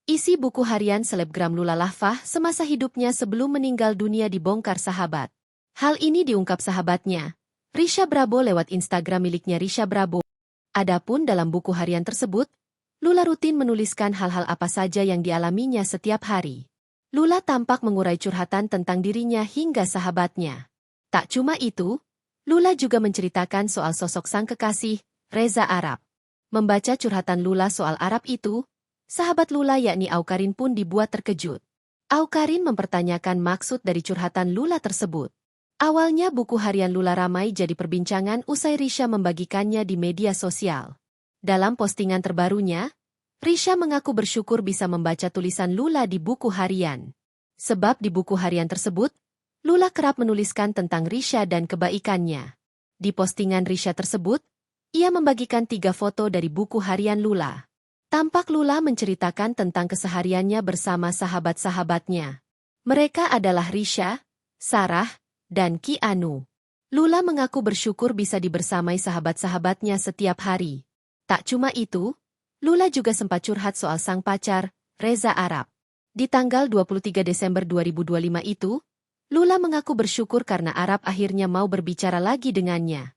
Isi buku harian selebgram Lula Lavah semasa hidupnya sebelum meninggal dunia dibongkar sahabat. Hal ini diungkap sahabatnya, Risha Brabo lewat Instagram miliknya Risha Brabo. Adapun dalam buku harian tersebut, Lula rutin menuliskan hal-hal apa saja yang dialaminya setiap hari. Lula tampak mengurai curhatan tentang dirinya hingga sahabatnya. Tak cuma itu, Lula juga menceritakan soal sosok sang kekasih, Reza Arab. Membaca curhatan Lula soal Arab itu, sahabat Lula yakni Aukarin pun dibuat terkejut. Aukarin mempertanyakan maksud dari curhatan Lula tersebut. Awalnya buku harian Lula ramai jadi perbincangan usai Risha membagikannya di media sosial. Dalam postingan terbarunya, Risha mengaku bersyukur bisa membaca tulisan Lula di buku harian. Sebab di buku harian tersebut, Lula kerap menuliskan tentang Risha dan kebaikannya. Di postingan Risha tersebut, ia membagikan 3 foto dari buku harian Lula. Tampak Lula menceritakan tentang kesehariannya bersama sahabat-sahabatnya. Mereka adalah Risha, Sarah, dan Ki Anu. Lula mengaku bersyukur bisa dibersamai sahabat-sahabatnya setiap hari. Tak cuma itu, Lula juga sempat curhat soal sang pacar, Reza Arab. Di tanggal 23 Desember 2025 itu, Lula mengaku bersyukur karena Arab akhirnya mau berbicara lagi dengannya.